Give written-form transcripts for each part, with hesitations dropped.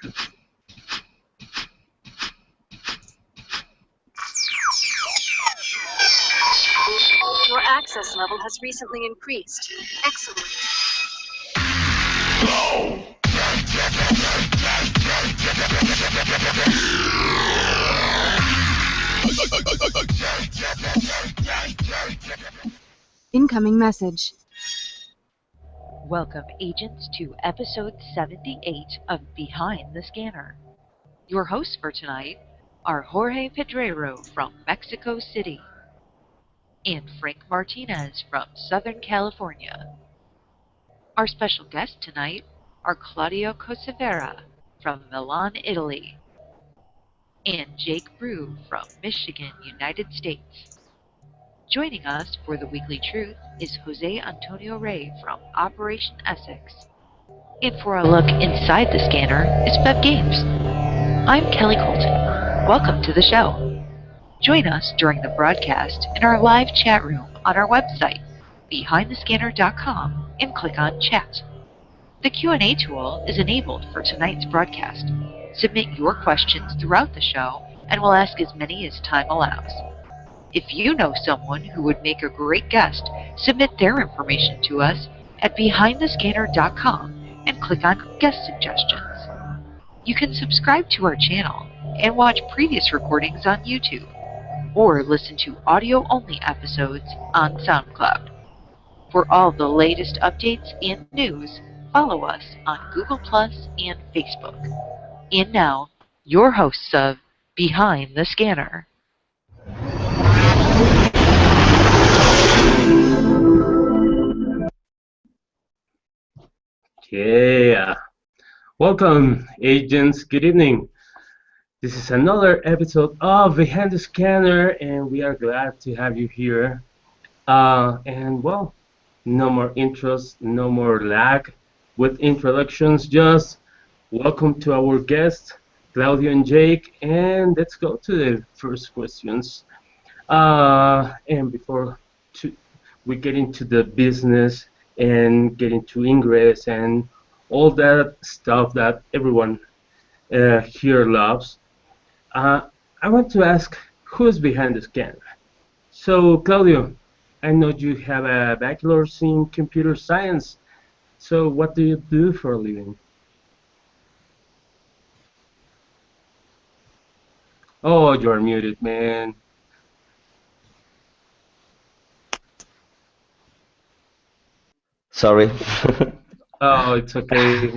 Your access level has recently increased. Excellent. Incoming message. Welcome, agents, to episode 78 of Behind the Scanner. Your hosts for tonight are Jorge Pedrero from Mexico City and Frank Martinez from Southern California. Our special guests tonight are Claudio Cocivera from Milan, Italy, and Jake Broo from Michigan, United States. Joining us for the Weekly Truth is Jose Antonio Rey from Operation Essex. And for a look inside the scanner is Fev Games. I'm Kelly Colton. Welcome to the show. Join us during the broadcast in our live chat room on our website, behindthescanner.com, and click on Chat. The Q&A tool is enabled for tonight's broadcast. Submit your questions throughout the show, and we'll ask as many as time allows. If you know someone who would make a great guest, submit their information to us at behindthescanner.com and click on Guest Suggestions. You can subscribe to our channel and watch previous recordings on YouTube, or listen to audio-only episodes on SoundCloud. For all the latest updates and news, follow us on Google+ and Facebook. And now, your hosts of Behind the Scanner. Yeah. Welcome, agents. Good evening. This is another episode of Behind the Scanner, and we are glad to have you here. And well, no more intros, no more lag with introductions. Just welcome to our guests, Claudio and Jake, and let's go to the first questions. And before we get into the business and get into Ingress and all that stuff that everyone here loves, I want to ask who's behind the scanner. So, Claudio, I know you have a bachelor's in computer science. So, what do you do for a living? Oh, you're muted, man. Sorry. Oh, it's okay.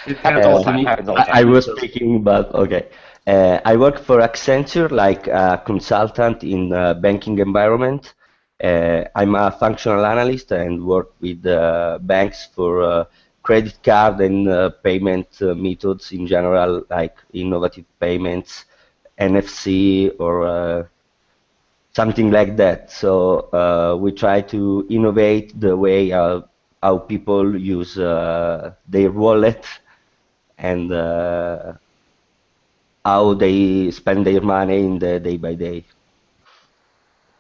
It happens to me. I was speaking, but okay. I work for Accenture, like a consultant in banking environment. I'm a functional analyst and work with banks for credit card and payment methods in general, like innovative payments, NFC, or something like that. So we try to innovate the way how people use their wallet and how they spend their money in the day by day.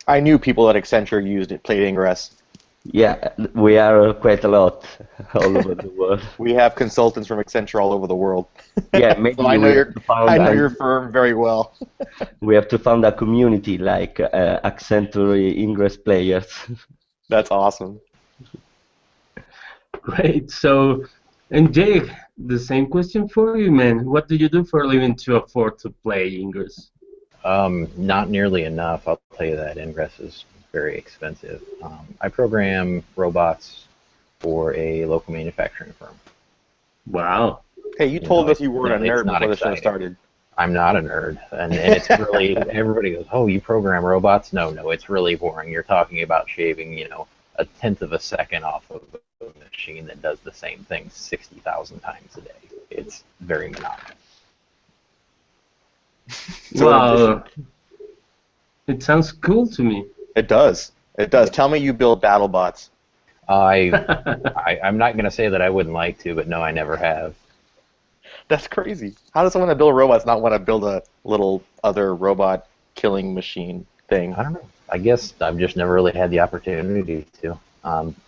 I knew people at Accenture played Ingress. Yeah, we are quite a lot all over the world. We have consultants from Accenture all over the world. Yeah, maybe so I know your firm very well. We have to found a community like Accenture Ingress players. That's awesome. Great. So, and Jake, the same question for you, man. What do you do for a living to afford to play Ingress? Not nearly enough. I'll tell you that. Ingress is very expensive. I program robots for a local manufacturing firm. Wow. Hey, you told us you weren't a nerd before the show started. I'm not a nerd, and it's really everybody goes, "Oh, you program robots?" No, it's really boring. You're talking about shaving, a tenth of a second off of a machine that does the same thing 60,000 times a day. It's very monotonous. Wow. It sounds cool to me. It does. It does. Tell me you build battle bots. I'm not going to say that I wouldn't like to, but no, I never have. That's crazy. How does someone that builds robots not want to build a little other robot killing machine thing? I don't know. I guess I've just never really had the opportunity to.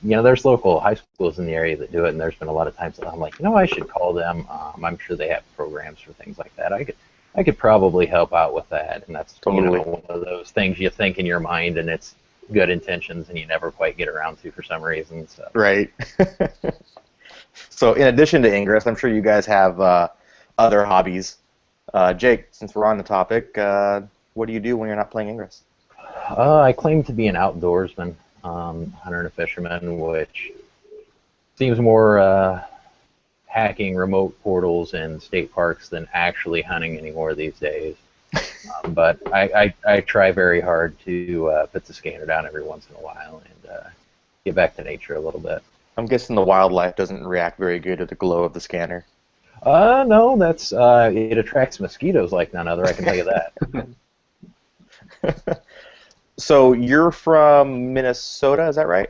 There's local high schools in the area that do it, and there's been a lot of times that I'm like, I should call them. I'm sure they have programs for things like that. I could probably help out with that, and that's Totally. one of those things you think in your mind, and it's good intentions, and you never quite get around to for some reason. So. Right. So in addition to Ingress, I'm sure you guys have other hobbies. Jake, since we're on the topic, what do you do when you're not playing Ingress? I claim to be an outdoorsman, hunter and a fisherman, which seems more hacking remote portals in state parks than actually hunting anymore these days. But I try very hard to put the scanner down every once in a while and get back to nature a little bit. I'm guessing the wildlife doesn't react very good to the glow of the scanner. No, that's it attracts mosquitoes like none other, I can tell you that. So you're from Minnesota, is that right?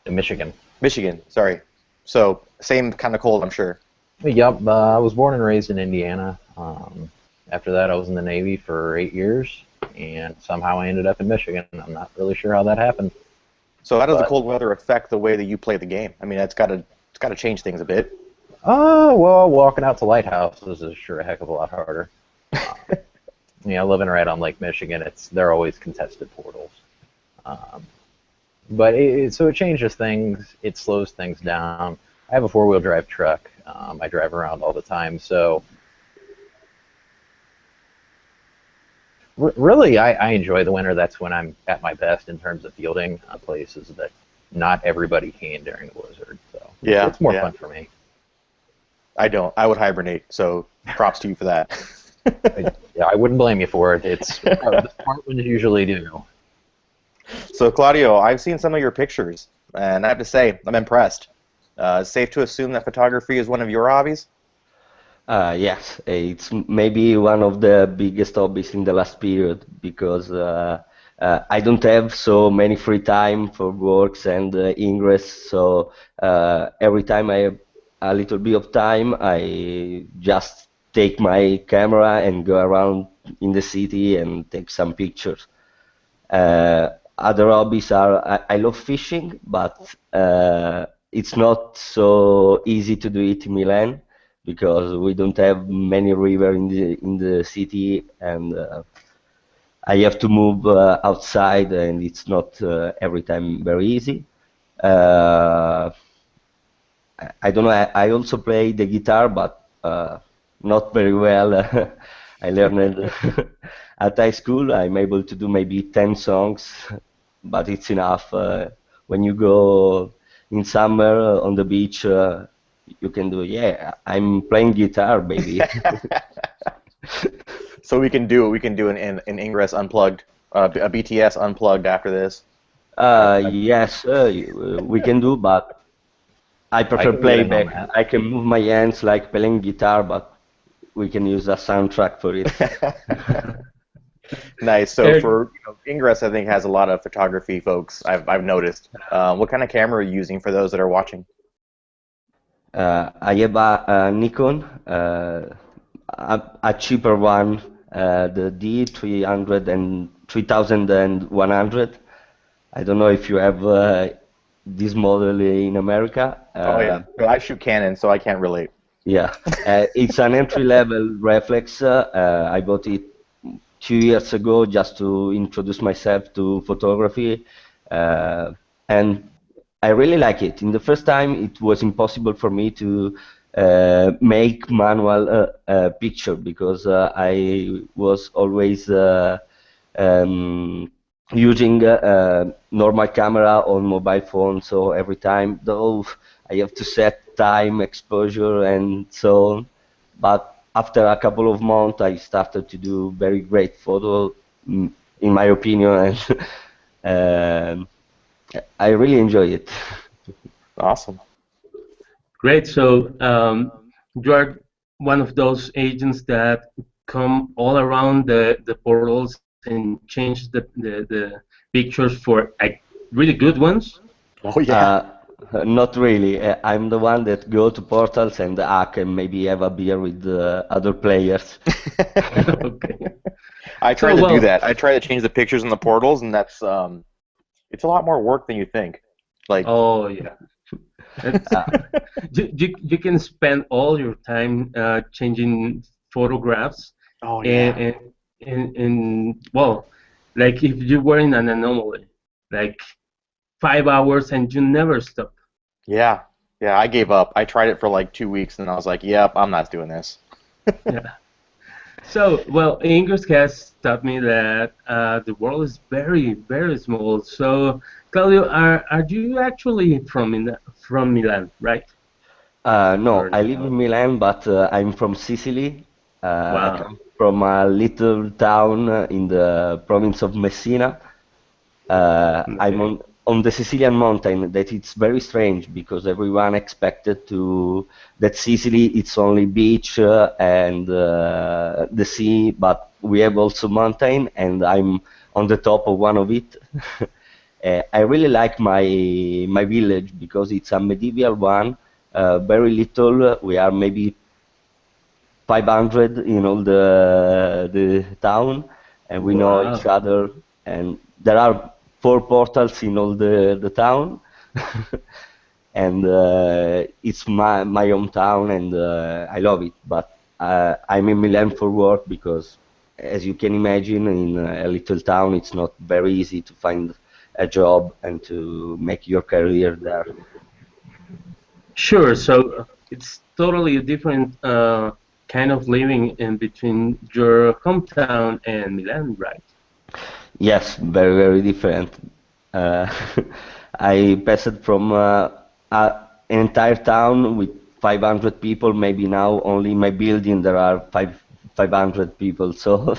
Michigan. Michigan, sorry. So same kind of cold, I'm sure. Yep, I was born and raised in Indiana. After that, I was in the Navy for 8 years, and somehow I ended up in Michigan. I'm not really sure how that happened. So how does the cold weather affect the way that you play the game? I mean, it's got to change things a bit. Well, walking out to lighthouses is sure a heck of a lot harder. Living right on Lake Michigan, they're always contested portals. But so it changes things. It slows things down. I have a four-wheel drive truck. I drive around all the time, so really I enjoy the winter. That's when I'm at my best in terms of fielding places that not everybody can during the blizzard. So yeah, it's more fun for me. I don't. I would hibernate, so props to you for that. Yeah, I wouldn't blame you for it. It's the smart ones usually do. So, Claudio, I've seen some of your pictures, and I have to say, I'm impressed. Safe to assume that photography is one of your hobbies? Yes, it's maybe one of the biggest hobbies in the last period because I don't have so many free time for works and Ingress, so every time I have a little bit of time, I just take my camera and go around in the city and take some pictures. Other hobbies are I love fishing, but it's not so easy to do it in Milan because we don't have many river in the city, and I have to move outside, and it's not every time very easy. I don't know. I also play the guitar, but not very well. I learned at high school. I'm able to do maybe 10 songs, but it's enough. When you go in summer on the beach, you can do. Yeah, I'm playing guitar, baby. So we can do an Ingress unplugged, a BTS unplugged after this. Yes, we can do, but I prefer playback. I can move my hands like playing guitar, but we can use a soundtrack for it. Nice. So for Ingress, I think has a lot of photography folks. I've noticed. What kind of camera are you using for those that are watching? I have a Nikon, a cheaper one, the D300 and 3100. I don't know if you have this model in America. Oh yeah, no, I shoot Canon, so I can't relate. Yeah, it's an entry-level reflex. I bought it 2 years ago just to introduce myself to photography, and I really like it. In the first time, it was impossible for me to make manual picture because I was always using normal camera on mobile phone, so every time though I have to set time, exposure, and so on. But after a couple of months, I started to do very great photo, in my opinion, and I really enjoy it. Awesome. Great. So you are one of those agents that come all around the portals and change the pictures for really good ones? Oh yeah. Not really. I'm the one that go to portals and hack and maybe have a beer with other players. Okay. I try to do that. I try to change the pictures in the portals, and that's it's a lot more work than you think. Like, Oh yeah. It's, Uh, you can spend all your time changing photographs oh and, yeah, and well, like if you were in an anomaly, like 5 hours and you never stop. yeah, yeah. I gave up. I tried it for like 2 weeks, and I was like, "Yep, I'm not doing this." Yeah. So, well, Ingress has taught me that the world is very, very small. So, Claudio, are you actually from Milan, right? no, Or I live no? in Milan, but I'm from Sicily. I Wow. come from a little town in the province of Messina. I'm Okay. on the Sicilian mountain. That it's very strange because everyone expected to that Sicily it's only beach and the sea, but we have also mountain, and I'm on the top of one of it. I really like my village because it's a medieval one, very little. We are maybe 500 in all the town, and we know each Wow. other. And there are 4 portals in all the town, and it's my hometown, and I love it. But I'm in Milan for work because, as you can imagine, in a little town, it's not very easy to find a job and to make your career there. Sure. So it's totally a different kind of living in between your hometown and Milan, right? Yes, very, very different. Uh, I passed from an entire town with 500 people, maybe now only in my building there are 500 people, so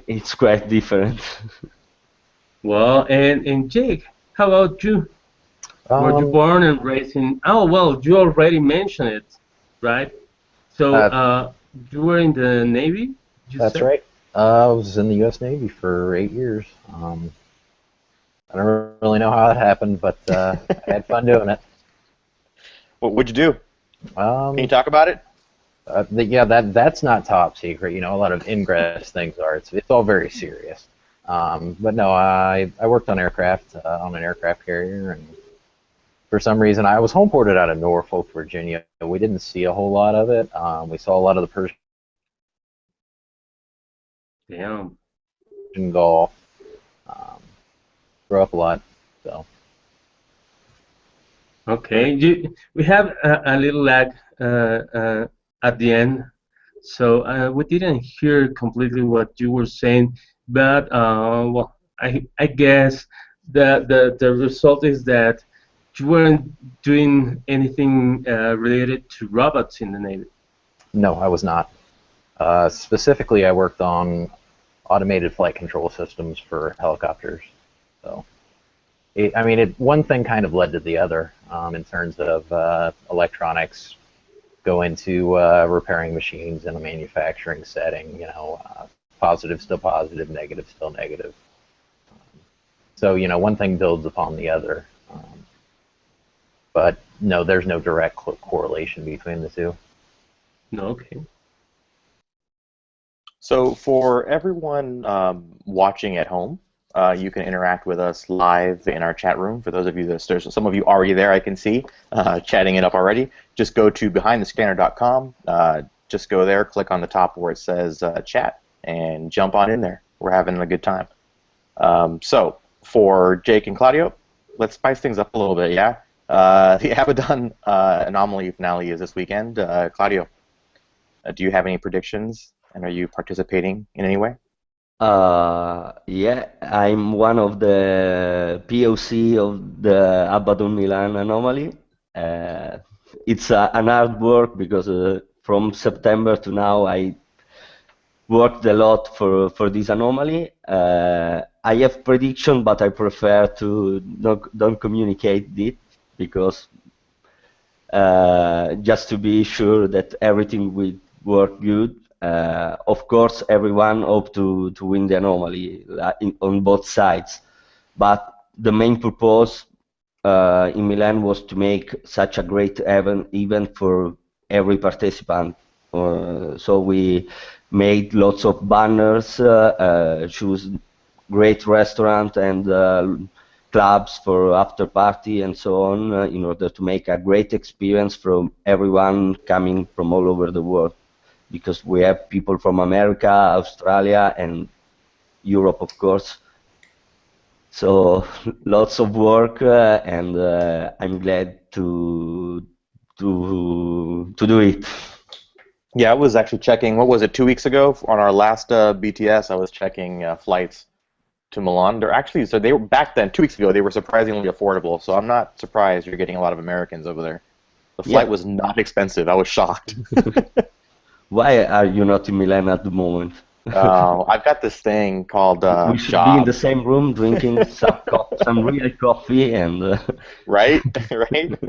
it's quite different. Well, and Jake, how about you? Were you Um, born and raised in? Oh, well, you already mentioned it, right? So, uh, you were in the Navy, you that's said? right. I was in the U.S. Navy for 8 years. I don't really know how that happened, but I had fun doing it. What would you do? Can you Um, talk about it? yeah, that's not top secret. You know, a lot of ingress things are. It's all very serious. But no, I worked on aircraft on an aircraft carrier, and for some reason I was home ported out of Norfolk, Virginia. We didn't see a whole lot of it. We saw a lot of the Persian Damn. Gulf. Um, grew up a lot, so. Okay. We have a little lag at the end, so we didn't hear completely what you were saying. But well, I guess the result is that you weren't doing anything related to robots in the Navy. No, I was not. Specifically, I worked on automated flight control systems for helicopters. So, I mean, one thing kind of led to the other in terms of electronics go into repairing machines in a manufacturing setting. You know, positive still positive, negative still negative. So, you know, one thing builds upon the other. But no, there's no direct correlation between the two. No, okay. So for everyone watching at home, you can interact with us live in our chat room. For those of you there's some of you already there, I can see chatting it up already. Just go to behindthescanner.com. Just go there, click on the top where it says chat, and jump on in there. We're having a good time. So for Jake and Claudio, let's spice things up a little bit. Yeah, the Abaddon Anomaly finale is this weekend. Claudio, do you have any predictions? And are you participating in any way? Yeah, I'm one of the POC of the Abaddon Milan Anomaly. Uh, it's an hard work because from September to now I worked a lot for this anomaly. I have prediction, but I prefer to don't communicate it because just to be sure that everything will work good. Of course, everyone hope to win the anomaly on both sides, but the main purpose in Milan was to make such a great event for every participant. So we made lots of banners, choose great restaurant, and clubs for after party and so on, in order to make a great experience from everyone coming from all over the world, because we have people from America, Australia, and Europe, of course. So lots of work, and I'm glad to do it. Yeah, I was actually checking. What was it? 2 weeks ago on our last BTS, I was checking flights to Milan. They're actually so they were back then 2 weeks ago. They were surprisingly affordable. So I'm not surprised you're getting a lot of Americans over there. The flight Yeah. was not expensive. I was shocked. Why are you not in Milan at the moment? I've got this thing called We should be in the jobs, same room drinking some real coffee and. right? Right?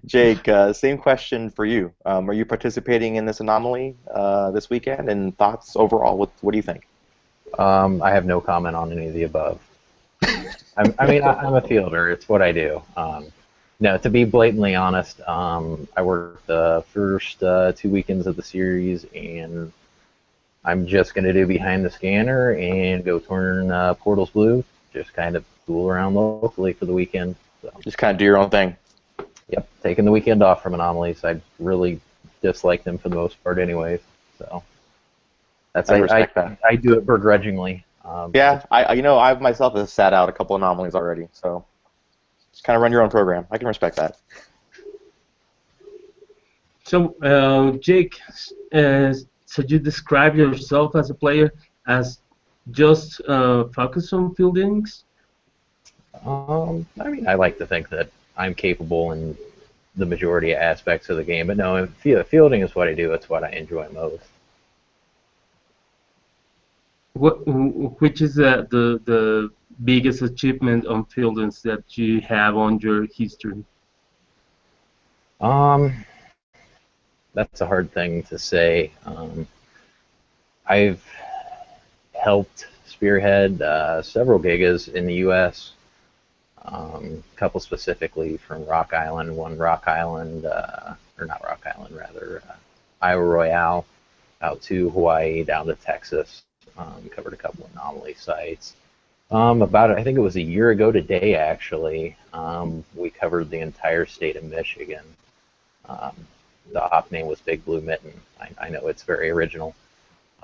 Jake, same question for you. Are you participating in this anomaly this weekend? And thoughts overall? What do you think? I have no comment on any of the above. I'm a fielder. It's what I do. No, to be blatantly honest, I worked the first 2 weekends of the series, and I'm just going to do behind the scanner and go turn portals blue. Just kind of fool around locally for the weekend. So. Just kind of do your own thing. Yep, taking the weekend off from anomalies. I really dislike them for the most part, anyways. So that's I respect that. I do it begrudgingly. Yeah, I myself have sat out a couple anomalies already, so just kind of run your own program. I can respect that. So, Jake, so you describe yourself as a player as just focus on fieldings? I mean, I like to think that I'm capable in the majority of aspects of the game, but no, fielding is what I do. It's what I enjoy most. Which is the biggest achievement on fieldings that you have on your history? That's a hard thing to say. I've helped spearhead several gigas in the U.S. A couple specifically from Rock Island, one Rock Island, or not Rock Island, rather, Iowa Royale, out to Hawaii, down to Texas. Covered a couple of anomaly sites. I think it was a year ago today, actually, we covered the entire state of Michigan. The op name was Big Blue Mitten. I know it's very original.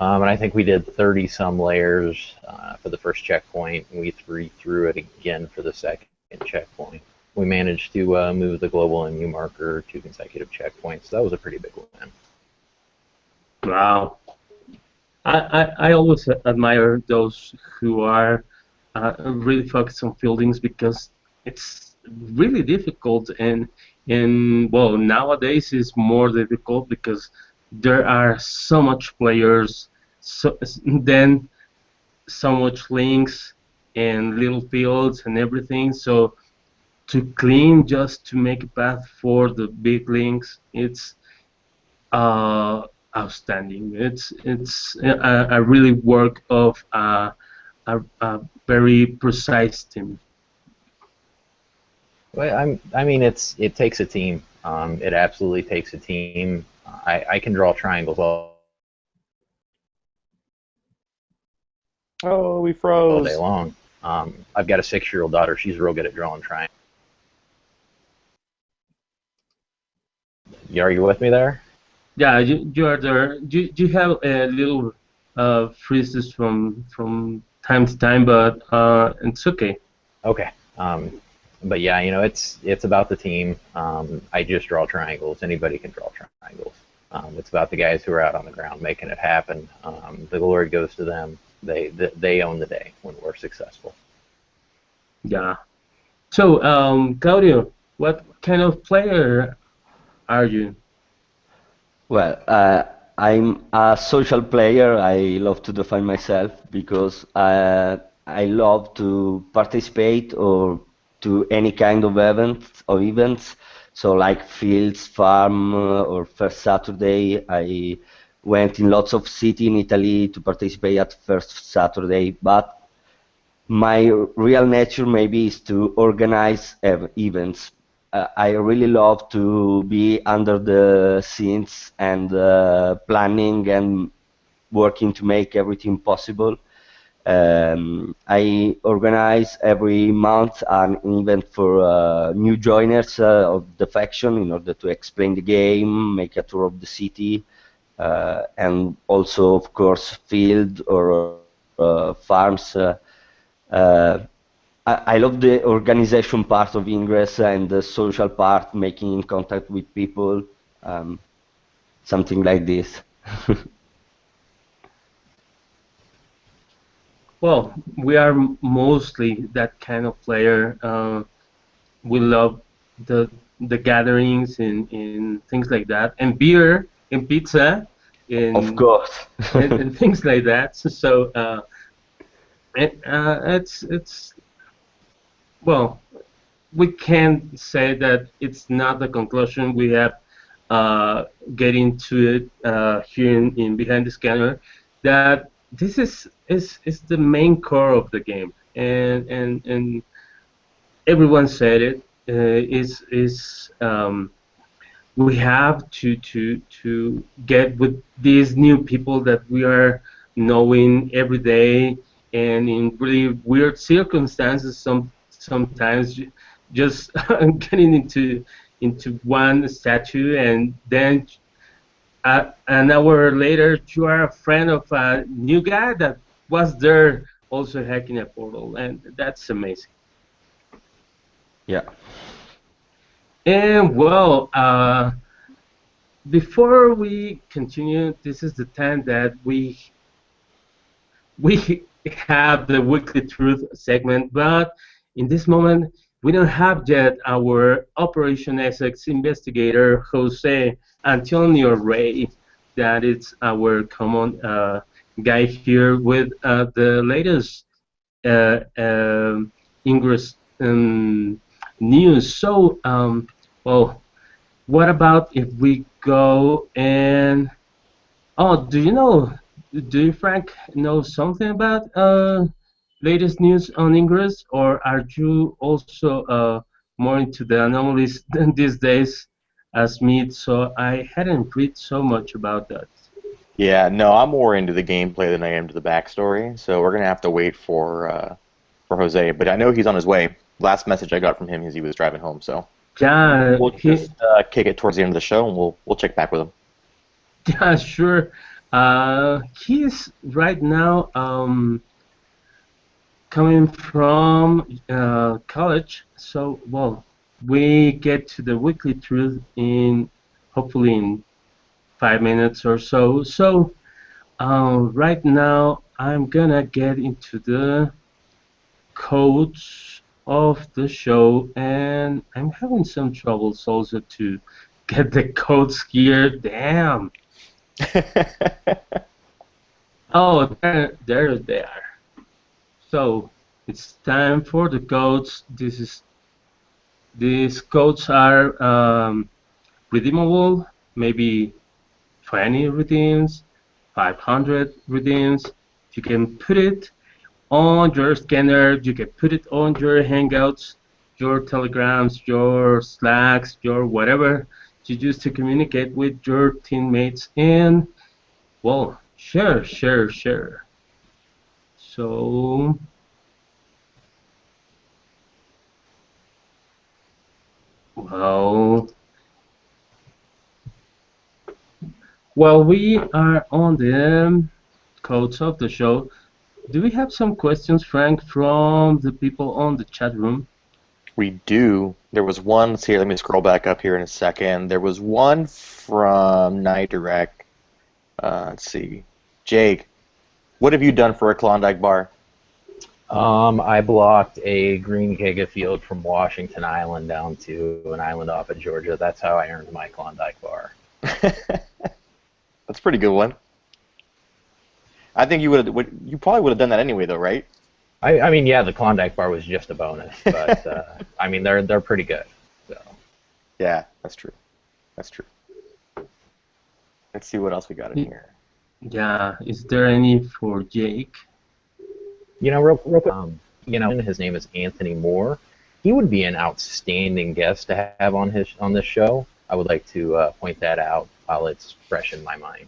And I think we did 30-some layers for the first checkpoint, and we threw it again for the second checkpoint. We managed to move the global MU marker 2 consecutive checkpoints. So that was a pretty big win. Wow. I always admire those who are really focused on fieldings, because it's really difficult, and well, nowadays it's more difficult because there are so much players, then so much links and little fields and everything. So to clean just to make a path for the big links, it's outstanding. It's a really work of a very precise team. Well, I mean, it takes a team. It absolutely takes a team. I can draw triangles all Oh, we froze. day long. I've got a 6-year-old daughter. She's real good at drawing triangles. Are you with me there? Yeah, you are there. You have a little freezes from time to time, but it's okay. Okay. But yeah, it's about the team. I just draw triangles. Anybody can draw triangles. It's about the guys who are out on the ground making it happen. The glory goes to them. They own the day when we're successful. Yeah. So, Claudio, what kind of player are you? Well, I'm a social player. I love to define myself because I love to participate or to any kind of events. So like fields, farm, or First Saturday. I went in lots of city in Italy to participate at First Saturday, but my real nature maybe is to organize events. I really love to be under the scenes and planning and working to make everything possible. I organize every month an event for new joiners of the faction in order to explain the game, make a tour of the city, and also, of course, field or farms. Uh, I love the organization part of Ingress and the social part, making contact with people, something like this. Well, we are mostly that kind of player. We love the gatherings and things like that, and beer and pizza Of and course. and things like that. So it's well, we can say that it's not the conclusion we have get into it here in Behind the Scanner, that this is the main core of the game, and everyone said it is we have to get with these new people that we are knowing every day, and in really weird circumstances sometimes just getting into one statue, and then an hour later you are a friend of a new guy that was there also hacking a portal, and that's amazing. Yeah. And well, before we continue, this is the time that we have the weekly truth segment, but in this moment we don't have yet our Operation Essex investigator Jose Antonio Ray. That is our common guy here with the latest Ingress news. So, well, what about if we go and do you know? Do you, Frank, know something about latest news on Ingress, or are you also more into the anomalies these days as me? So I hadn't read so much about that. Yeah, no, I'm more into the gameplay than I am to the backstory, so we're gonna have to wait for Jose. But I know he's on his way. Last message I got from him is he was driving home, so Yeah, we'll just kick it towards the end of the show, and we'll check back with him. yeah, sure. He's right now coming from college, so well, we get to the weekly truth in hopefully in 5 minutes or so. So right now I'm gonna get into the codes of the show, and I'm having some troubles also to get the codes here. Damn. Oh, there they are. So it's time for the codes. These codes are redeemable, maybe 20 redeems, 500 redeems. You can put it on your scanner, you can put it on your Hangouts, your Telegrams, your Slacks, your whatever you use to communicate with your teammates, and well, share. So, well, while we are on the codes of the show, do we have some questions, Frank, from the people on the chat room? We do. There was one. Let's see. Let me scroll back up here in a second. There was one from Night Direct. Let's see. Jake, what have you done for a Klondike bar? I blocked a green giga field from Washington Island down to an island off of Georgia. That's how I earned my Klondike bar. That's a pretty good one. I think you probably would have done that anyway, though, right? I mean, yeah, the Klondike bar was just a bonus, but I mean, they're pretty good. So. Yeah, that's true. That's true. Let's see what else we got in here. Yeah, is there any for Jake? You know, real quick, his name is Anthony Moore. He would be an outstanding guest to have on this show. I would like to point that out while it's fresh in my mind.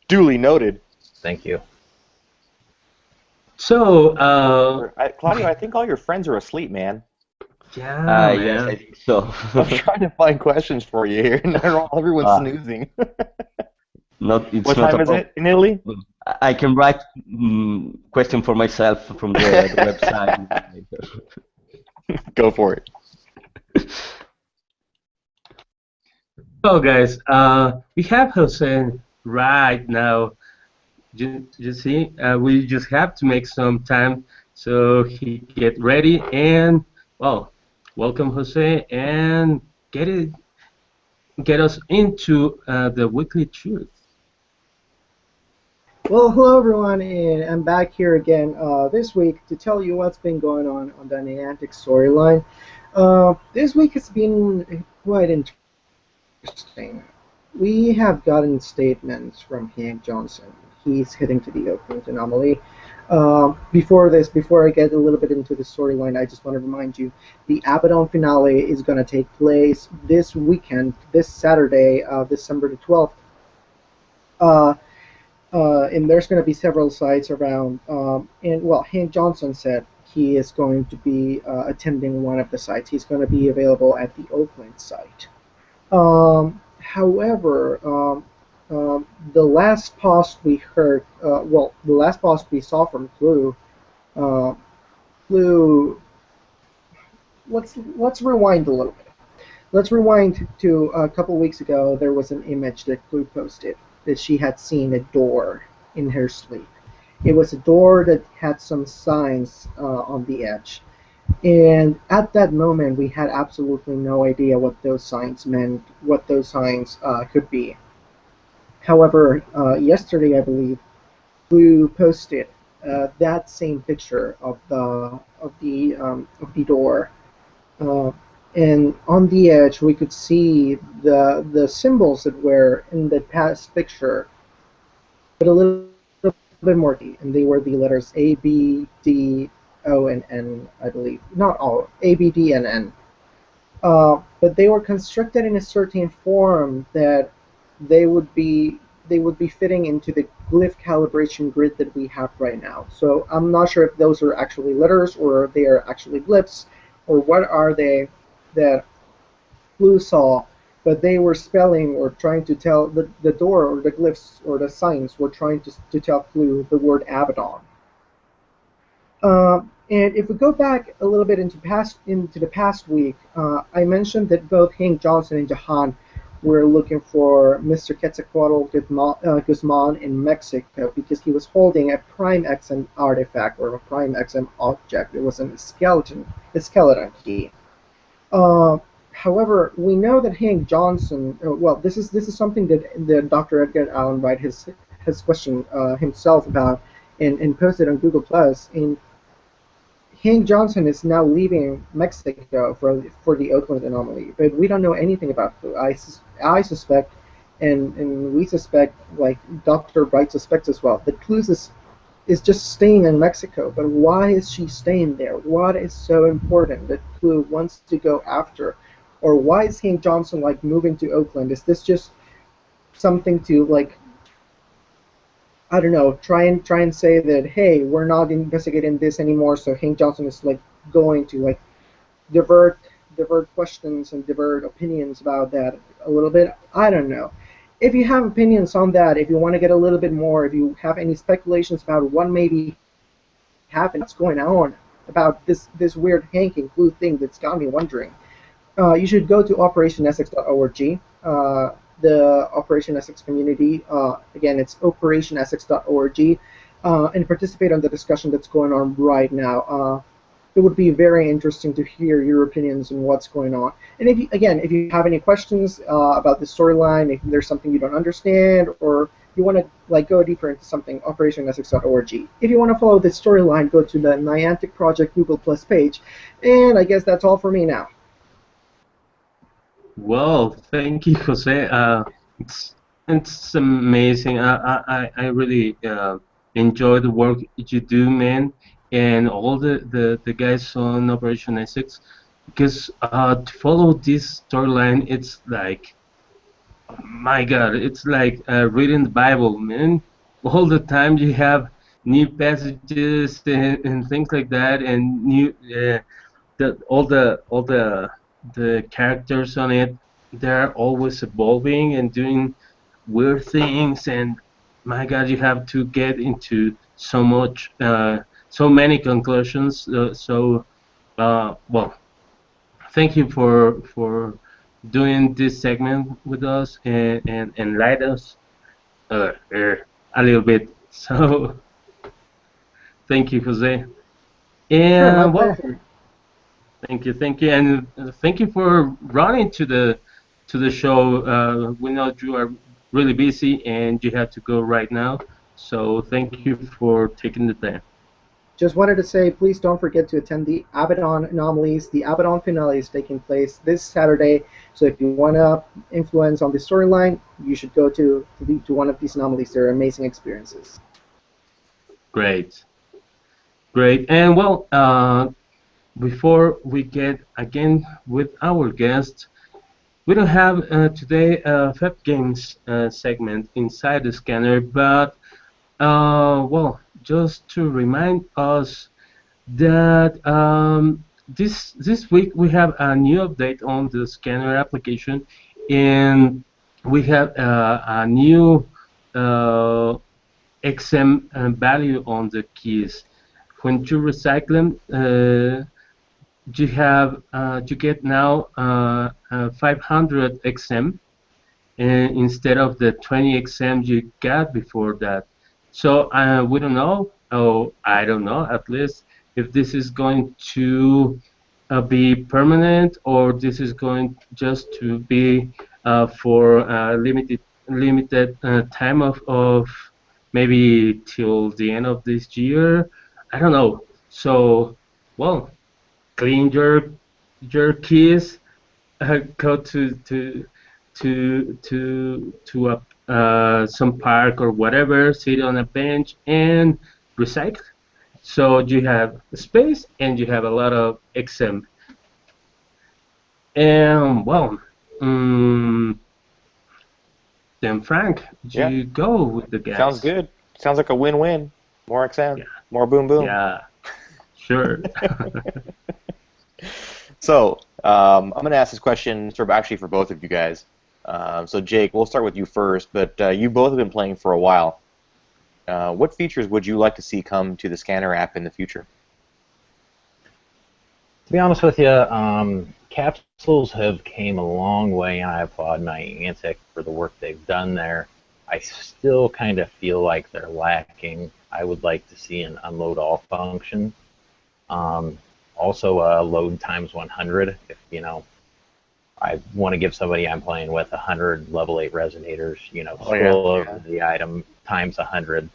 Duly noted. Thank you. So, Claudio, I think all your friends are asleep, man. yeah, Yes, I man. think so. I'm trying to find questions for you here, and everyone's Ah, snoozing. it's What not a time is problem. it in Italy? I can write question for myself from the website. Go for it. So, guys, we have Jose right now. You see, we just have to make some time so he get ready and well, welcome Jose and get us into the weekly truth. Well, hello everyone, and I'm back here again this week to tell you what's been going on the Niantic storyline. This week has been quite interesting. We have gotten statements from Hank Johnson. He's heading to the Oakland Anomaly. Before I get a little bit into the storyline, I just want to remind you the Abaddon finale is going to take place this weekend, this Saturday, December the 12th. Uh, and there's going to be several sites around. And well, Hank Johnson said he is going to be attending one of the sites. He's going to be available at the Oakland site. However, the last post we heard, the last post we saw from uh, Blue. Let's rewind a little bit. Let's rewind to a couple weeks ago. There was an image that Blue posted that she had seen a door in her sleep. It was a door that had some signs on the edge. And at that moment, we had absolutely no idea what those signs meant, what those signs could be. However, yesterday, I believe, Blue posted that same picture of the door, uh, and on the edge we could see the symbols that were in the past picture, but a little bit more key, and they were the letters A, B, D, O, and N, I believe. Not all, A, B, D, and N. But they were constructed in a certain form that they would be they would be fitting into the glyph calibration grid that we have right now. So I'm not sure if those are actually letters or they are actually glyphs, or what are they that Blue saw, but they were spelling or trying to tell the door or the glyphs or the signs were trying to tell Blue the word Abaddon. And if we go back a little bit into the past week, I mentioned that both Hank Johnson and Jahan were looking for Mr. Quetzalcoatl Guzman in Mexico because he was holding a Prime XM artifact or a Prime XM object. It was a skeleton key. Uh, However, we know that Hank Johnson. Well, this is something that Dr. Edgar Allan Wright has questioned himself about and posted on Google Plus. And Hank Johnson is now leaving Mexico for the Oakland Anomaly, but we don't know anything about who. I suspect, and we suspect, like Dr. Wright suspects as well, that Clues is just staying in Mexico. But why is she staying there? What is so important that Clue wants to go after? Or why is Hank Johnson like moving to Oakland? Is this just something to like, I don't know, try and say that, hey, we're not investigating this anymore, so Hank Johnson is like going to like divert questions and divert opinions about that a little bit. I don't know. If you have opinions on that, if you want to get a little bit more, if you have any speculations about what maybe happened, what's going on about this weird Hank and Clue thing that's got me wondering, you should go to operationessex.org. The Operation Essex community, again, it's operationessex.org, and participate on the discussion that's going on right now. It would be very interesting to hear your opinions on what's going on. And if you have any questions about the storyline, if there's something you don't understand, or you want to like go deeper into something, operationessex.org. If you want to follow the storyline, go to the Niantic Project Google Plus page. And I guess that's all for me now. Well, thank you, Jose. It's amazing. I really enjoy the work you do, man, and all the guys on Operation Essex. Because to follow this storyline, it's like, my God, it's like reading the Bible, man. all the time you have new passages and things like that, and new all the characters on it, they're always evolving and doing weird things, and my God, you have to get into so many conclusions. Well, thank you for doing this segment with us and enlighten us a little bit. So thank you, Jose. Sure, my And well, pleasure. thank you, and thank you for running to the show. We know you are really busy and you have to go right now. So thank you for taking the time. Just wanted to say, please don't forget to attend the Abaddon Anomalies. The Abaddon finale is taking place this Saturday. So if you want to influence on the storyline, you should go to one of these anomalies. They're amazing experiences. Great, great. And well, before we get again with our guest, we don't have today a Fev Games segment inside the scanner, but well, just to remind us that this week we have a new update on the scanner application, and we have a new uh, XM value on the keys. When you recycle them, you get now 500 XM instead of the 20 XM you got before that. So we don't know, oh, I don't know at least, if this is going to be permanent or this is going just to be for limited time of maybe till the end of this year. I don't know. So, well, clean your keys, go to a some park or whatever, sit on a bench and recycle. So you have space and you have a lot of XM. And well, um, then Frank, Yeah, you go with the sounds guys. good. Sounds like a win-win. More XM, Yeah, more boom boom. yeah, sure. So, I'm going to ask this question sort of actually for both of you guys. So, Jake, we'll start with you first, but you both have been playing for a while. What features would you like to see come to the scanner app in the future? To be honest with you, capsules have came a long way, and I applaud Niantic for the work they've done there. I still kind of feel like they're lacking. I would like to see an unload all function. Um, Also, load times 100. If I want to give somebody I'm playing with 100 level 8 resonators, Oh yeah, scroll over yeah. the item times 100,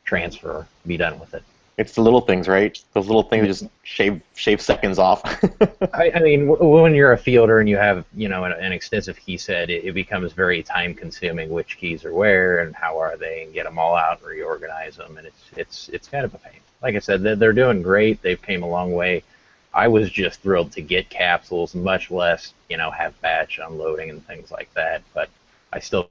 transfer, be done with it. It's the little things, right? Those little things just shave seconds off. I mean, when you're a fielder and you have, an extensive key set, it becomes very time consuming which keys are where and how are they, and get them all out and reorganize them, and it's kind of a pain. Like I said, they're doing great. They've came a long way. I was just thrilled to get capsules, much less, have batch unloading and things like that. But I still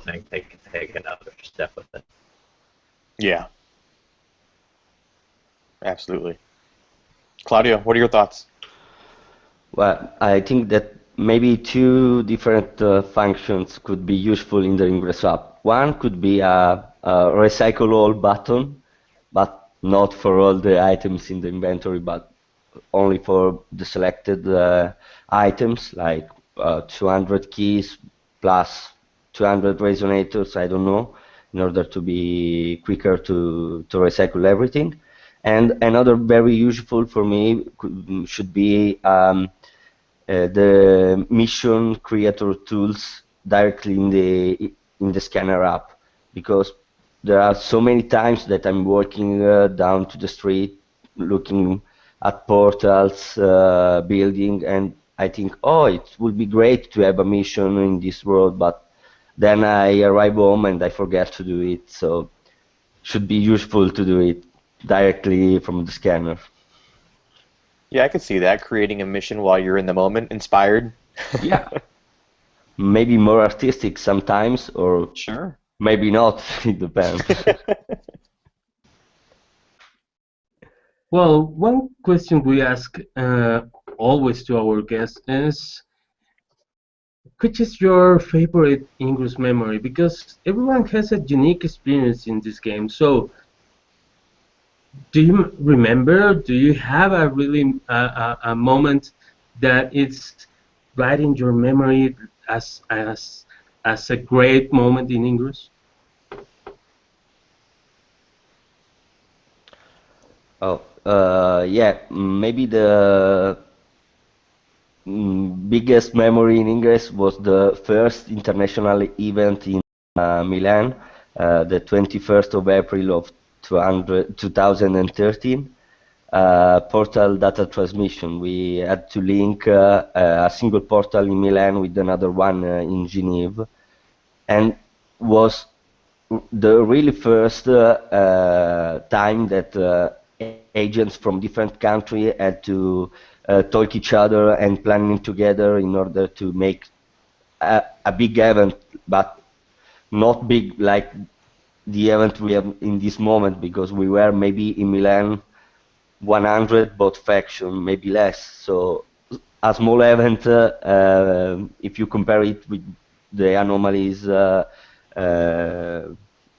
think they can take another step with it. Yeah, absolutely. Claudio, what are your thoughts? Well, I think that maybe two different functions could be useful in the Ingress app. One could be a recycle all button, but not for all the items in the inventory, but only for the selected items, like 200 keys plus 200 resonators, I don't know, in order to be quicker to recycle everything. And another very useful for me should be the mission creator tools directly in the scanner app, because there are so many times that I'm walking down to the street looking at portals, building, and I think, oh, it would be great to have a mission in this world, but then I arrive home and I forget to do it. So should be useful to do it directly from the scanner. Yeah, I could see that, creating a mission while you're in the moment, inspired. Yeah. maybe more artistic sometimes, or Sure. maybe not. It depends. Well, one question we ask always to our guests is, which is your favorite Ingress memory? Because everyone has a unique experience in this game. So, do you remember? Do you have a really a moment that it's right in your memory as a great moment in Ingress? Oh, yeah, maybe the biggest memory in Ingress was the first international event in Milan, the 21st of April of 2013. Portal data transmission. We had to link a single portal in Milan with another one in Geneva, and was the really first time that agents from different countries had to talk each other and planning together in order to make a big event, but not big like the event we have in this moment, because we were maybe in Milan 100 both faction, maybe less. So a small event, if you compare it with the anomalies,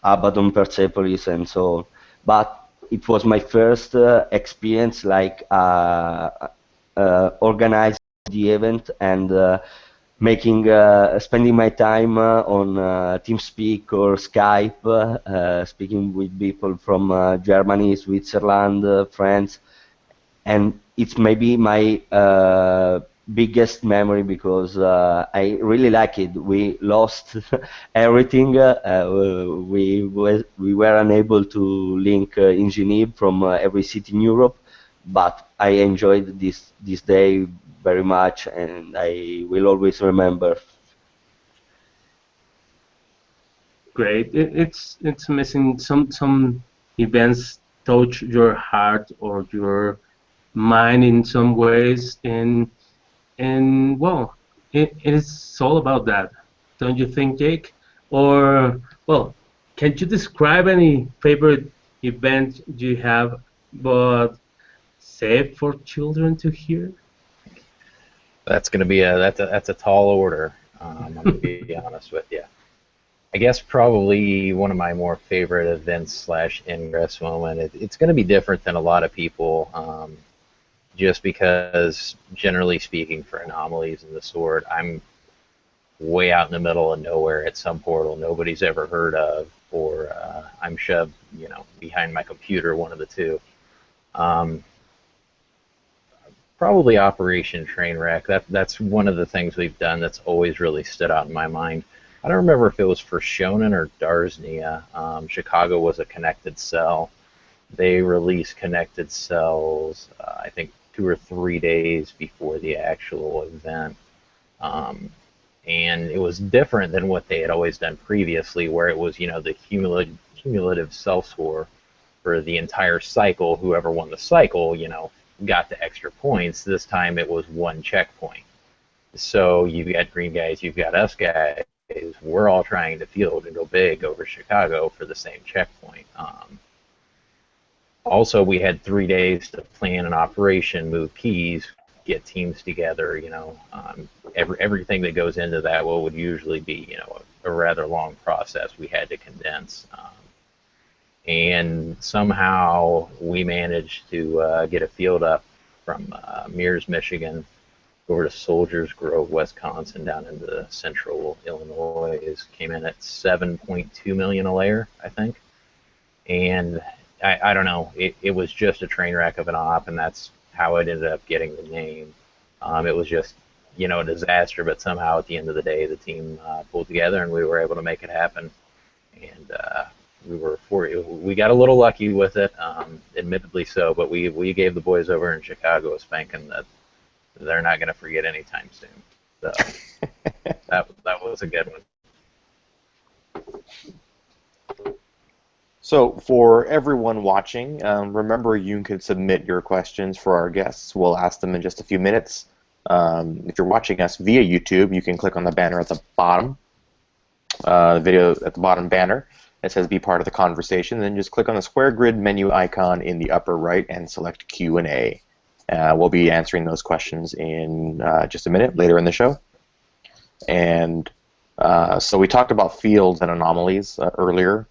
Abaddon, Persepolis, and so on. But it was my first experience, like organizing the event and making spending my time on TeamSpeak or Skype, speaking with people from Germany, Switzerland, France, and it's maybe my biggest memory because I really like it. We lost everything. We were unable to link in Geneva from every city in Europe, but I enjoyed this day very much, and I will always remember. Great. It's amazing. Some events touch your heart or your mind in some ways, and well, it is all about that, don't you think, Jake? Or well, can you describe any favorite event you have, but safe for children to hear? That's going to be that's a tall order. I'm going to be honest with you. I guess probably one of my more favorite events slash ingress moment. It's going to be different than a lot of people, just because generally speaking, for anomalies in the sword, I'm way out in the middle of nowhere at some portal nobody's ever heard of, or I'm shoved, behind my computer, one of the two. Um, Probably Operation Trainwreck. That's one of the things we've done that's always really stood out in my mind. I don't remember if it was for Shonen or Darznia. Chicago was a connected cell. They released connected cells, I think 2 or 3 days before the actual event. And it was different than what they had always done previously, where it was, the cumulative cell score for the entire cycle. Whoever won the cycle, got the extra points. This time it was one checkpoint. So you've got green guys, you've got us guys. We're all trying to field and go big over Chicago for the same checkpoint. Also, we had 3 days to plan an operation, move keys, get teams together. Everything that goes into that, what would usually be, a rather long process, we had to condense. And somehow we managed to get a field up from Mears, Michigan, over to Soldiers Grove, Wisconsin, down into central Illinois. Came in at 7.2 million a layer, I think. And I don't know, it was just a train wreck of an op, and that's how it ended up getting the name. It was just, a disaster, but somehow at the end of the day, the team pulled together and we were able to make it happen. And we got a little lucky with it, admittedly so, but we gave the boys over in Chicago a spanking that they're not going to forget anytime soon. So that was a good one. So for everyone watching, remember you can submit your questions for our guests. We'll ask them in just a few minutes. If you're watching us via YouTube, you can click on the banner at the bottom, the video at the bottom banner. It says "Be part of the conversation." Then just click on the square grid menu icon in the upper right and select Q&A. We'll be answering those questions in just a minute later in the show. And so we talked about fields and anomalies earlier.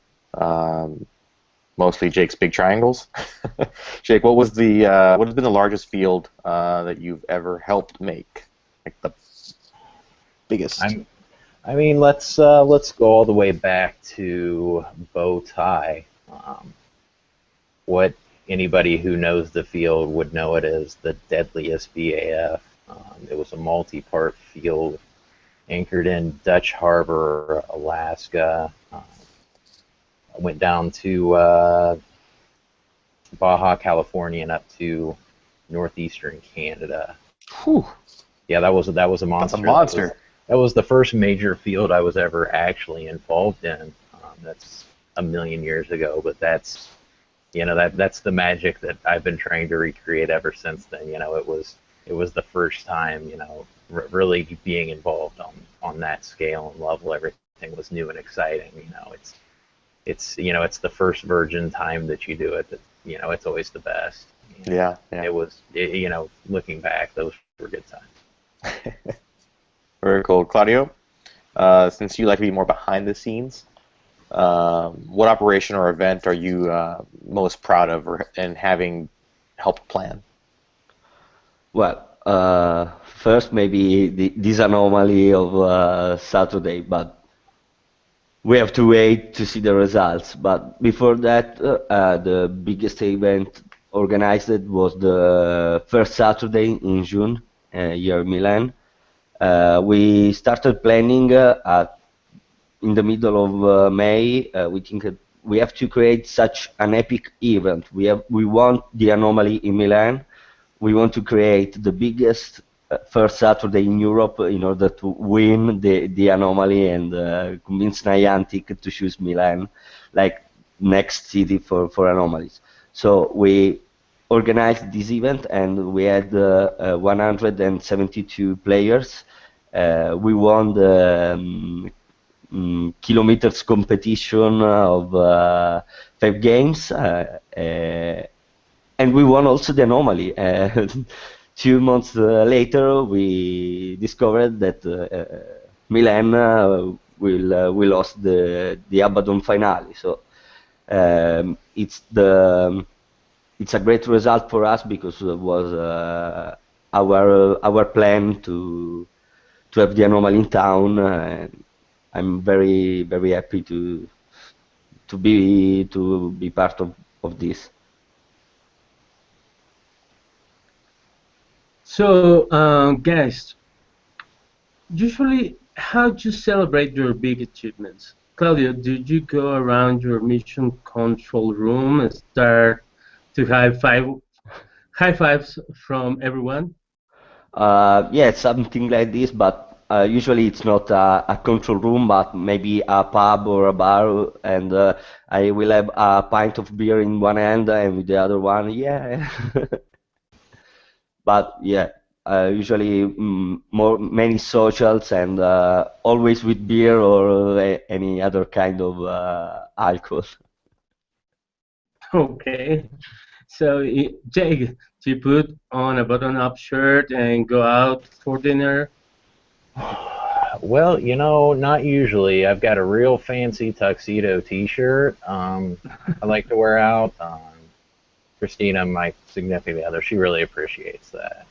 Mostly Jake's big triangles. Jake, what has been the largest field that you've ever helped make? Like the biggest. I mean, let's go all the way back to bow tie. What anybody who knows the field would know it as the deadliest BAF. It was a multi-part field anchored in Dutch Harbor, Alaska. Went down to Baja California and up to northeastern Canada. Whew. Yeah, that was a monster. That's a monster. That was the first major field I was ever actually involved in. That's a million years ago, but that's the magic that I've been trying to recreate ever since then. It was the first time, really being involved on that scale and level. Everything was new and exciting. It's the first virgin time that you do it. That it's always the best. Yeah. It was, looking back, those were good times. Very cool. Claudio, since you like to be more behind the scenes, what operation or event are you most proud of and having helped plan? Well, first maybe this anomaly of Saturday, but we have to wait to see the results. But before that, the biggest event organized was the first Saturday in June here in Milan. We started planning in the middle of May. We think that we have to create such an epic event. We want the Anomaly in Milan. We want to create the biggest first Saturday in Europe in order to win the Anomaly and convince Niantic to choose Milan like next city for anomalies. So we organized this event and we had 172 players. We won the kilometers competition of Fev Games, and we won also the Anomaly. 2 months later, we discovered that Milan will lost the Abaddon finale. So it's a great result for us because it was our plan to have the Anomaly in town. And I'm very happy to be part of this. So, guys, usually, how do you celebrate your big achievements? Claudio, did you go around your mission control room and start to high fives from everyone? Yeah, something like this, but usually it's not a control room, but maybe a pub or a bar, and I will have a pint of beer in one hand and with the other one, yeah. But yeah, usually many socials and always with beer or any other kind of alcohol. Okay. So, Jake, do you put on a button-up shirt and go out for dinner? Well, not usually. I've got a real fancy tuxedo T-shirt I like to wear out. Christina, my significant other, she really appreciates that.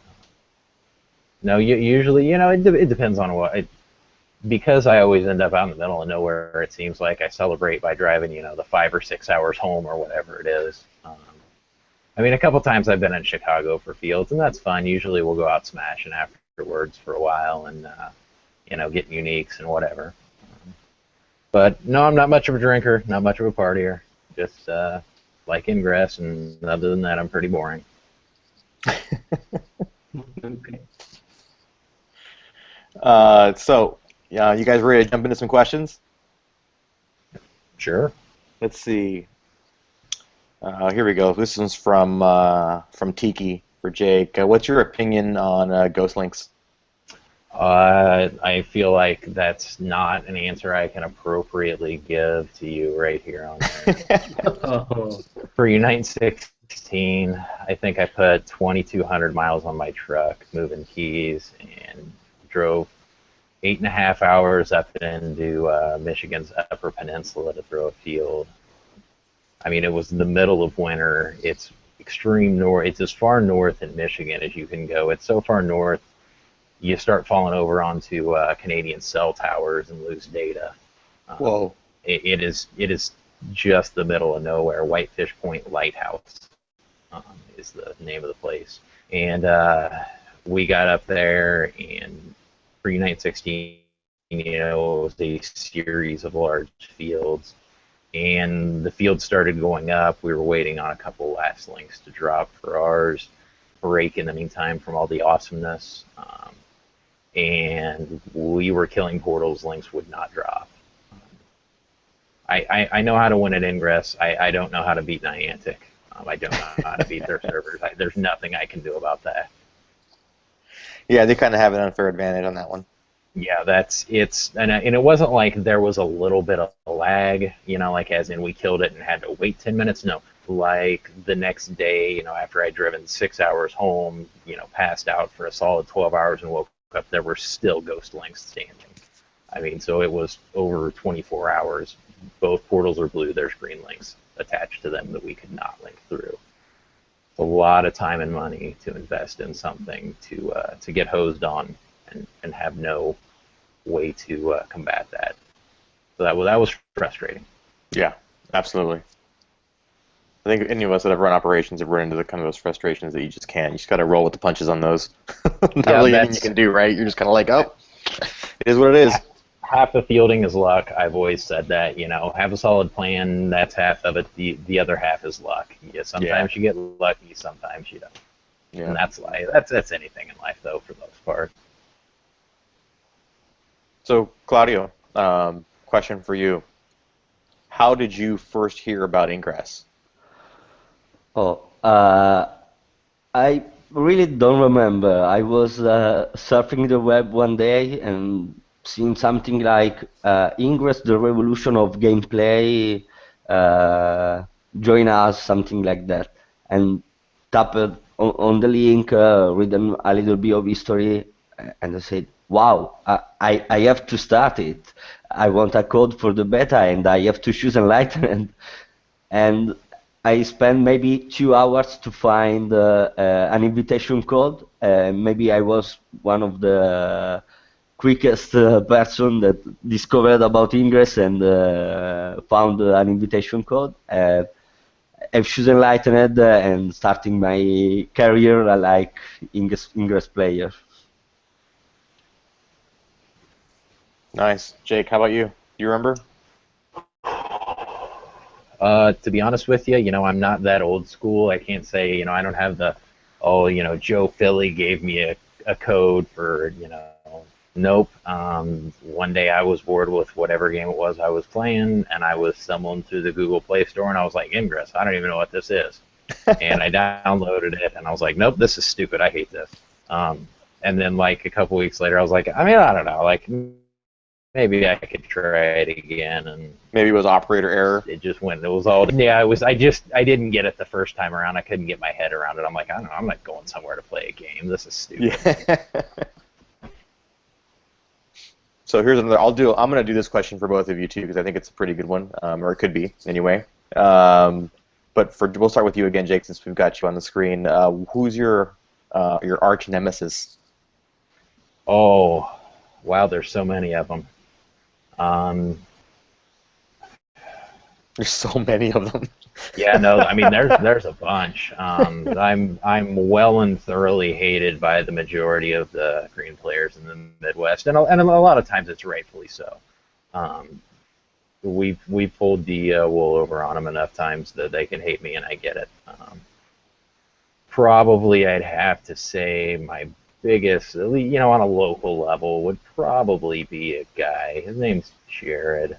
No, usually, it depends on what. Because I always end up out in the middle of nowhere, it seems like I celebrate by driving, the 5 or 6 hours home or whatever it is. I mean, a couple times I've been in Chicago for fields, and that's fun. Usually we'll go out smashing afterwards for a while and, get uniques and whatever. But no, I'm not much of a drinker, not much of a partier. Just like Ingress, and other than that, I'm pretty boring. Okay. So, you guys ready to jump into some questions? Sure. Let's see. Here we go. This one's from Tiki. for Jake. What's your opinion on Ghost Links? I feel like that's not an answer I can appropriately give to you right here on Oh. For Unite 16, I think I put 2,200 miles on my truck moving keys and drove 8.5 hours up into Michigan's Upper Peninsula to throw a field. I mean, it was the middle of winter. It's extreme north. It's as far north in Michigan as you can go. It's so far north, you start falling over onto Canadian cell towers and lose data. Whoa. It is just the middle of nowhere. Whitefish Point Lighthouse is the name of the place. And we got up there, and for Unite 16, it was a series of large fields. And the field started going up. We were waiting on a couple last links to drop for ours. Break in the meantime from all the awesomeness. And we were killing portals. Links would not drop. I know how to win at Ingress. I don't know how to beat Niantic. I don't know how to beat their servers. There's nothing I can do about that. Yeah, they kind of have an unfair advantage on that one. Yeah, and it wasn't like there was a little bit of lag, like as in we killed it and had to wait 10 minutes. No, like the next day, after I'd driven 6 hours home, passed out for a solid 12 hours and woke up, there were still ghost links standing. I mean, so it was over 24 hours. Both portals are blue. There's green links attached to them that we could not link through. It's a lot of time and money to invest in something to get hosed on and have no way to combat that. So that was frustrating. Yeah, absolutely. I think any of us that have run operations have run into the kind of those frustrations that you just can't. You just got to roll with the punches on those. Not really anything you can do, right? You're just kind of like, oh, it is what it is. Half the fielding is luck. I've always said that. Have a solid plan. That's half of it. The other half is luck. Sometimes you get lucky. Sometimes you don't. Yeah. And that's life. That's anything in life, though, for the most part. So, Claudio, question for you. How did you first hear about Ingress? Oh, I really don't remember. I was surfing the web one day and seeing something like Ingress, the revolution of gameplay, join us, something like that. And tapped on the link, read a little bit of history, and I said, wow, I have to start it. I want a code for the beta, and I have to choose Enlightenment. And I spent maybe 2 hours to find an invitation code. Maybe I was one of the quickest person that discovered about Ingress and found an invitation code. I've chosen Enlightened and starting my career like Ingress player. Nice. Jake, how about you? You remember? To be honest with you, I'm not that old school. I can't say, I don't have the, Joe Philly gave me a code for, nope. One day I was bored with whatever game it was I was playing, and I was stumbling through the Google Play Store, and I was like, Ingress, I don't even know what this is. And I downloaded it, and I was like, nope, this is stupid. I hate this. And then, like, a couple weeks later, I was like, I don't know, like, maybe I could try it again, and maybe it was operator error. It just went. It was all. Yeah, it was. I didn't get it the first time around. I couldn't get my head around it. I'm like, I don't know. I'm not going somewhere to play a game. This is stupid. Yeah. So here's another. I'm gonna do this question for both of you too because I think it's a pretty good one, or it could be anyway. But we'll start with you again, Jake, since we've got you on the screen. Who's your arch nemesis? Oh, wow! There's so many of them. There's so many of them. Yeah, no, I mean there's a bunch. I'm well and thoroughly hated by the majority of the green players in the Midwest, and a lot of times it's rightfully so. We've pulled the wool over on them enough times that they can hate me, and I get it. Probably I'd have to say my biggest, on a local level, would probably be a guy. His name's Jared.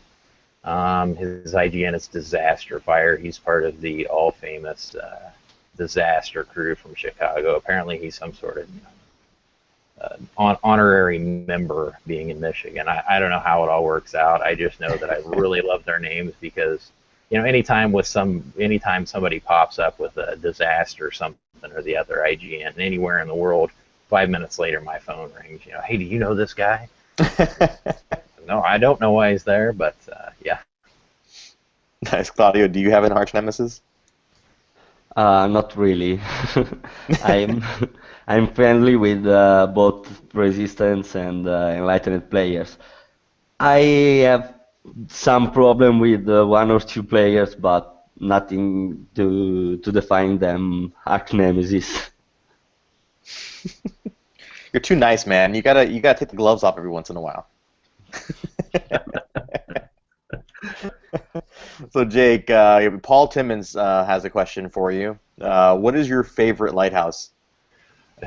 His IGN is Disaster Fire. He's part of the all-famous disaster crew from Chicago. Apparently, he's some sort of honorary member being in Michigan. I don't know how it all works out. I just know that I really love their names because, anytime somebody pops up with a disaster or something or the other, IGN, anywhere in the world, 5 minutes later my phone rings. Hey, do you know this guy? No, I don't know why he's there, but yeah. Nice. Claudio, do you have an arch nemesis? Not really. I'm I'm friendly with both resistance and enlightened players. I have some problem with one or two players, but nothing to define them arch nemesis. You're too nice, man. You gotta take the gloves off every once in a while. So Jake, Paul Timmons has a question for you. What is your favorite lighthouse?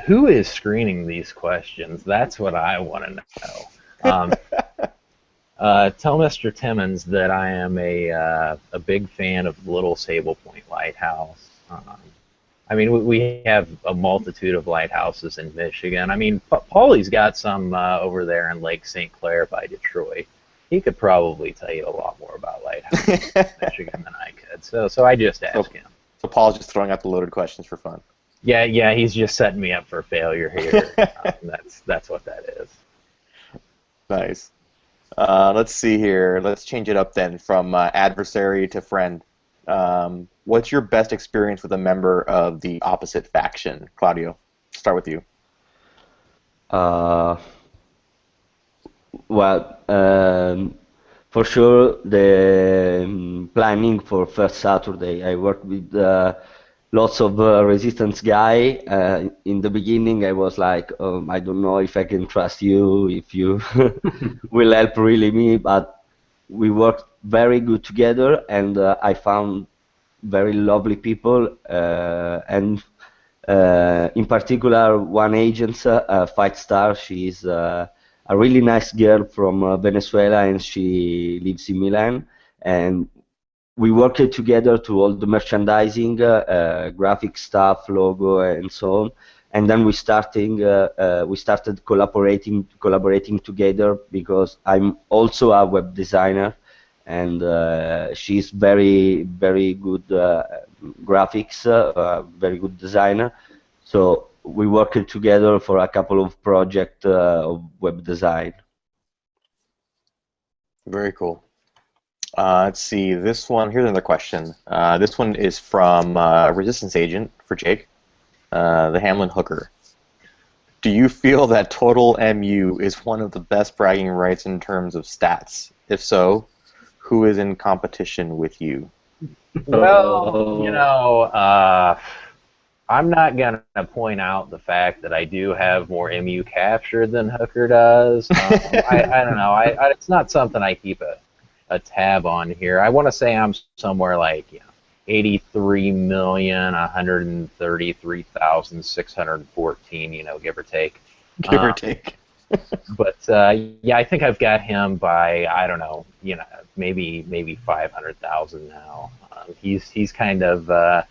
Who is screening these questions? That's what I want to know. Tell Mr. Timmons that I am a big fan of Little Sable Point Lighthouse. We have a multitude of lighthouses in Michigan. Paulie's got some over there in Lake St. Clair by Detroit. He could probably tell you a lot more about lighthouses in Michigan than I could. So I just asked him. So Paul's just throwing out the loaded questions for fun. Yeah, he's just setting me up for failure here. That's what that is. Nice. Let's see here. Let's change it up then from adversary to friend. What's your best experience with a member of the opposite faction? Claudio, start with you. Well, for sure, the planning for first Saturday, I worked with lots of resistance guy. In the beginning, I was like, I don't know if I can trust you, if you will help really me, but we worked very good together, and I found very lovely people, and in particular, one agent, Fight Star, she's a really nice girl from Venezuela, and she lives in Milan, and we worked together to all the merchandising, graphic stuff, logo, and so on. And then we started collaborating together because I'm also a web designer, and she's very good graphics, very good designer. So we worked together for a couple of projects of web design. Very cool. Let's see, this one, here's another question. This one is from a resistance agent for Jake, the Hamlin Hooker. Do you feel that total MU is one of the best bragging rights in terms of stats? If so, who is in competition with you? Well, I'm not going to point out the fact that I do have more MU captured than Hooker does. I don't know. It's not something I keep a tab on here. I want to say I'm somewhere like 83,133,614, give or take. Give or take. But yeah, I think I've got him by, I don't know, maybe 500,000 now. He's kind of the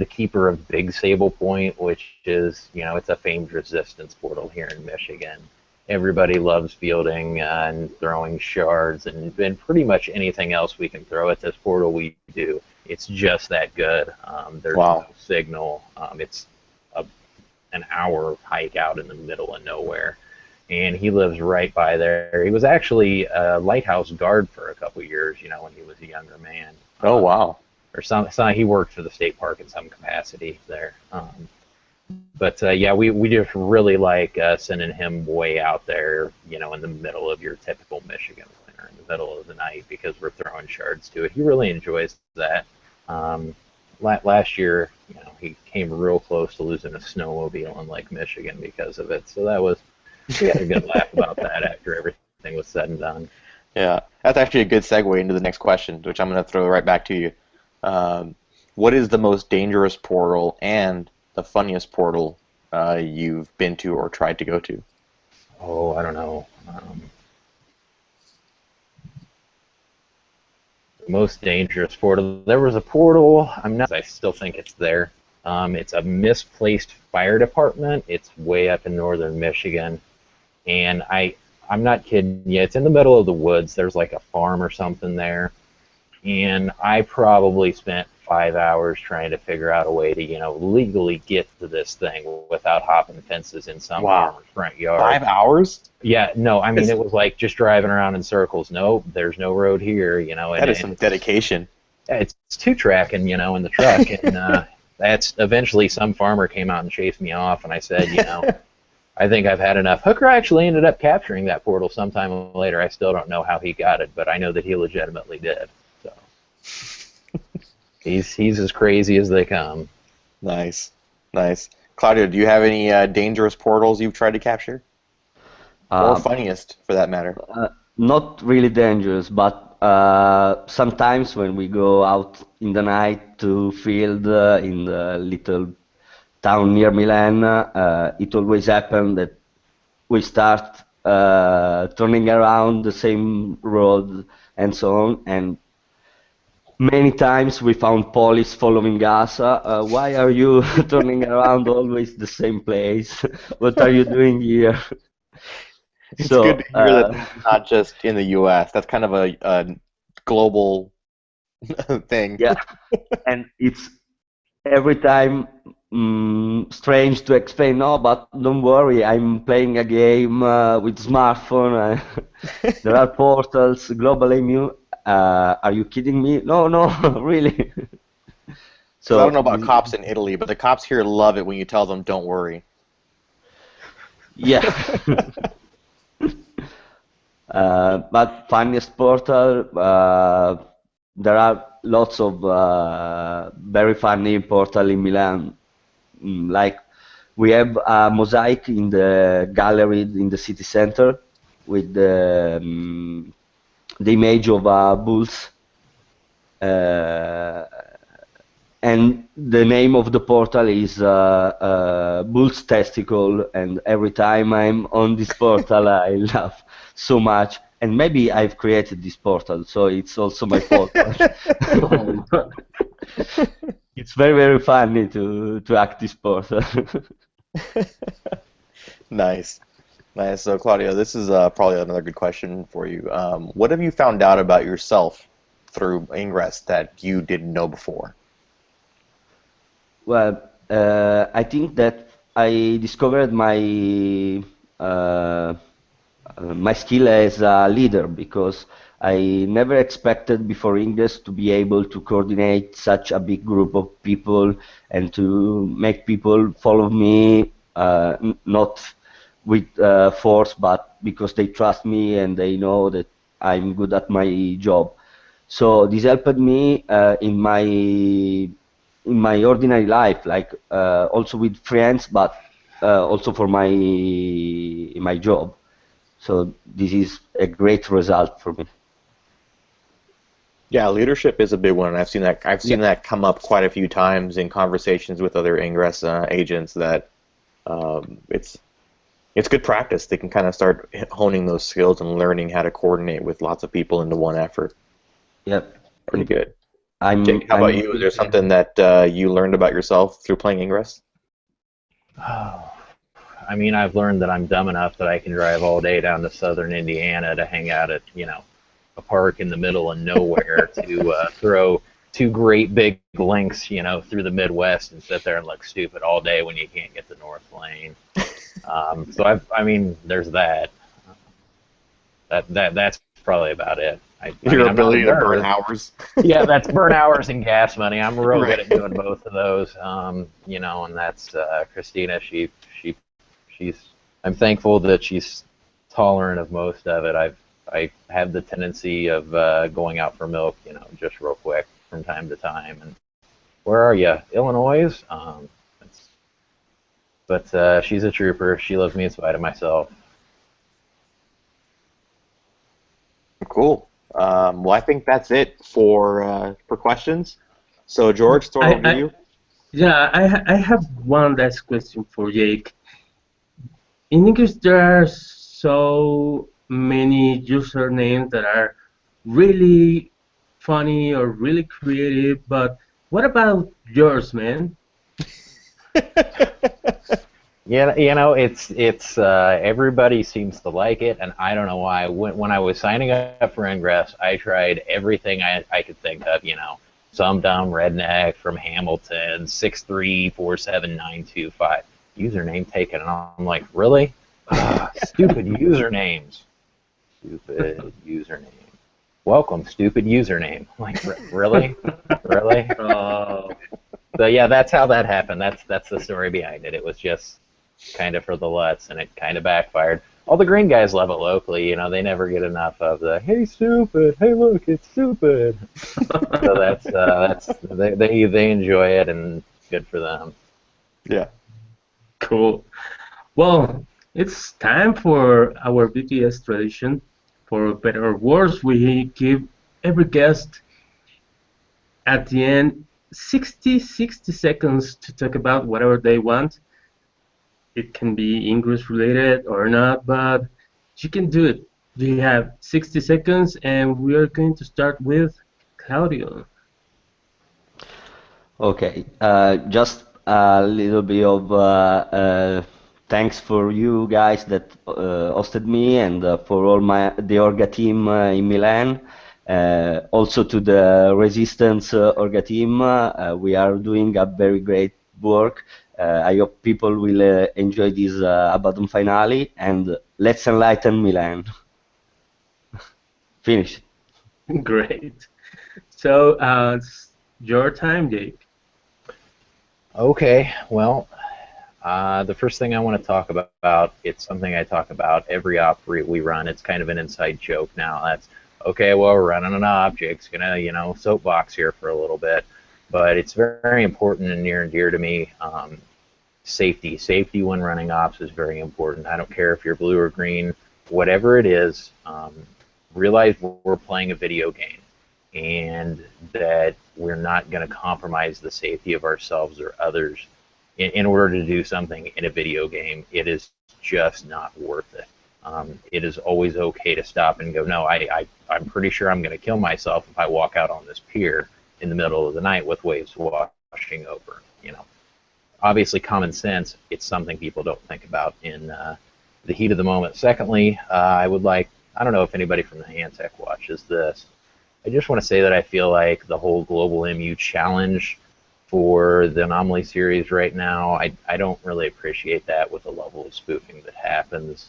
keeper of Big Sable Point, which is, it's a famed resistance portal here in Michigan. Everybody loves fielding and throwing shards, and pretty much anything else we can throw at this portal we do. It's just that good. There's no signal. It's an hour hike out in the middle of nowhere. And he lives right by there. He was actually a lighthouse guard for a couple of years, when he was a younger man. Oh, wow. Or he worked for the state park in some capacity there. But yeah, we just really like sending him way out there, in the middle of your typical Michigan winter, in the middle of the night, because we're throwing shards to it. He really enjoys that. Last year, he came real close to losing a snowmobile in Lake Michigan because of it. So we had a good laugh about that after everything was said and done. Yeah, that's actually a good segue into the next question, which I'm going to throw right back to you. What is the most dangerous portal and the funniest portal you've been to or tried to go to? Oh, I don't know. Most dangerous portal. There was a portal. I still think it's there. It's a misplaced fire department. It's way up in northern Michigan, and I'm not kidding you. It's in the middle of the woods. There's like a farm or something there, and I probably spent 5 hours trying to figure out a way to, legally get to this thing without hopping fences in some farmer's front yard. 5 hours? Yeah, no, I mean, it was like just driving around in circles. Nope, there's no road here, That is some dedication. It's two-tracking, in the truck, and that's eventually some farmer came out and chased me off, and I said, I think I've had enough. Hooker actually ended up capturing that portal sometime later. I still don't know how he got it, but I know that he legitimately did. So he's as crazy as they come. Nice. Claudio, do you have any dangerous portals you've tried to capture? Or funniest, for that matter? Not really dangerous, but sometimes when we go out in the night to field in the little town near Milan, it always happens that we start turning around the same road and so on, and many times we found police following us. Why are you turning around always the same place? What are you doing here? It's good to hear that that's not just in the U.S. That's kind of a global thing. Yeah, and it's every time strange to explain. No, but don't worry, I'm playing a game with smartphone. There are portals, global immune. Are you kidding me? No, really. So I don't know about cops in Italy, but the cops here love it when you tell them, "Don't worry." Yeah. But funniest portal, there are lots of very funny portal in Milan. Like we have a mosaic in the gallery in the city center with the image of bulls, and the name of the portal is Bull's Testicle, and every time I'm on this portal I laugh so much, and maybe I've created this portal, so it's also my fault. It's very funny to act this portal. Nice. So Claudio, this is probably another good question for you. What have you found out about yourself through Ingress that you didn't know before? Well, I think that I discovered my my skill as a leader, because I never expected before Ingress to be able to coordinate such a big group of people and to make people follow me, not with force, but because they trust me and they know that I'm good at my job. So this helped me in my ordinary life, like also with friends, but also for my job. So this is a great result for me. Yeah, leadership is a big one. I've seen that come up quite a few times in conversations with other Ingress agents. That it's good practice. They can kind of start honing those skills and learning how to coordinate with lots of people into one effort. Yep. Pretty good. Jake, how about you? Is there something that you learned about yourself through playing Ingress? Oh, I mean, I've learned that I'm dumb enough that I can drive all day down to southern Indiana to hang out at, a park in the middle of nowhere to throw two great big links, through the Midwest and sit there and look stupid all day when you can't get the North Lane. So I mean, there's that. That's probably about it. Your ability to burn hours. Yeah, that's burn hours and gas money. I'm real good at doing both of those. And that's Christina. She's. I'm thankful that she's tolerant of most of it. I have the tendency of going out for milk, just real quick from time to time. And where are you, Illinois? But she's a trooper. She loves me in spite of myself. Cool. Well, I think that's it for questions. So, George, start over you. Yeah, I have one last question for Jake. In English, there are so many usernames that are really funny or really creative, but what about yours, man? Yeah, it's everybody seems to like it, and I don't know why. When I was signing up for Ingress, I tried everything I could think of. Some dumb redneck from Hamilton, 6347925 username taken, and I'm like, really? Stupid usernames. Stupid username. Welcome, stupid username. Like, really? Really? So yeah, that's how that happened. That's the story behind it. It was just kind of for the Lutz, and it kind of backfired. All the green guys love it locally. They never get enough of the "Hey, stupid! Hey, look, it's stupid." So that's they enjoy it, and good for them. Yeah. Cool. Well, it's time for our BTS tradition. For better or worse, we give every guest at the end 60 seconds to talk about whatever they want. It can be English related or not, but you can do it. We have 60 seconds, and we are going to start with Claudio. Okay, just a little bit of thanks for you guys that hosted me, and for all the Orga team in Milan. Also to the Resistance Orga team, we are doing a very great work. I hope people will enjoy this Abaddon finale, and let's enlighten Milan. Finish. Great. So, it's your time, Jake. Okay, well, the first thing I want to talk about, it's something I talk about every op we run. It's kind of an inside joke now. That's, okay, well, we're running an op. Jake's going to, soapbox here for a little bit. But it's very important and near and dear to me. Safety. Safety when running ops is very important. I don't care if you're blue or green, whatever it is, realize we're playing a video game, and that we're not going to compromise the safety of ourselves or others in order to do something in a video game. It is just not worth it. It is always okay to stop and go, no, I'm pretty sure I'm going to kill myself if I walk out on this pier in the middle of the night with waves washing over. Obviously, common sense, it's something people don't think about in the heat of the moment. Secondly, I don't know if anybody from the Handtech watches this. I just want to say that I feel like the whole Global MU challenge for the Anomaly series right now, I don't really appreciate that with the level of spoofing that happens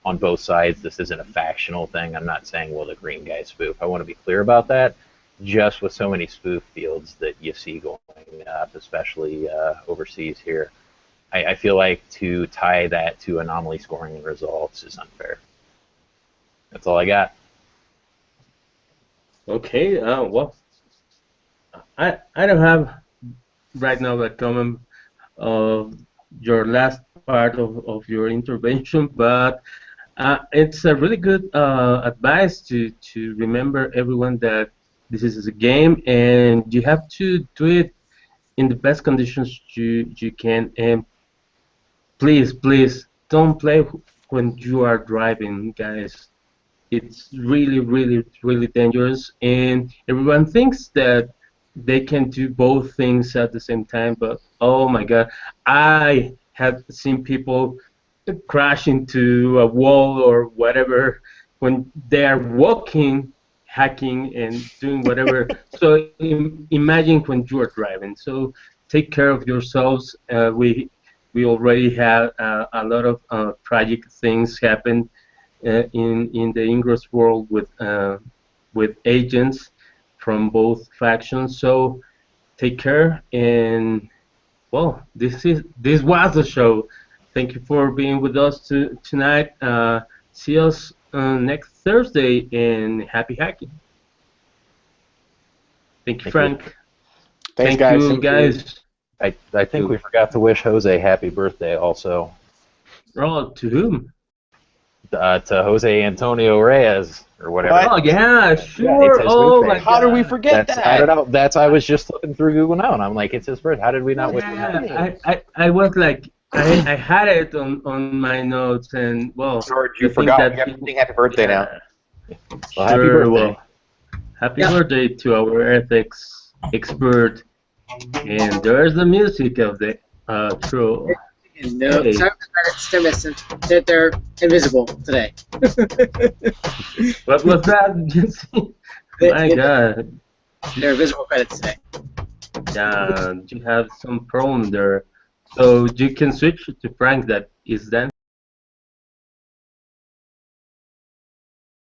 on both sides. This isn't a factional thing. I'm not saying, well, the green guy spoof. I want to be clear about that. Just with so many spoof fields that you see going up, especially overseas here, I feel like to tie that to Anomaly scoring results is unfair. That's all I got. Okay, well, I don't have right now a comment of your last part of your intervention, but it's a really good advice to remember everyone that this is a game, and you have to do it in the best conditions you can. And please don't play when you are driving, guys. It's really dangerous, and everyone thinks that they can do both things at the same time, but oh my god, I have seen people crash into a wall or whatever when they are walking, hacking, and doing whatever. So imagine when you are driving. So take care of yourselves. We already had a lot of tragic things happen in the Ingress world with agents from both factions. So take care, and well, this was the show. Thank you for being with us tonight. See us next Thursday, and happy hacking. Thank you, Frank. Thanks, Thank guys. you, guys. I think we forgot to wish Jose happy birthday also. Oh, to whom? To Jose Antonio Reyes or whatever. What? Oh yeah, sure. Yeah, it's his Oh birthday. my How did we God. forget that? I don't know. I was just looking through Google now, and I'm like, it's his birthday. How did we not wish him happy? Yeah, I was like, I had it on my notes, and well, George, you the thing forgot. that You have to people- sing happy birthday now. Well, happy Sure, birthday. well, happy birthday to our ethics expert, and there's the music of the True. And no, Hey. sorry, the credits they're missing. They're invisible today. What was that, Jesse? My God. They're invisible credits today. Yeah, you have some problem there. So you can switch to Frank that is then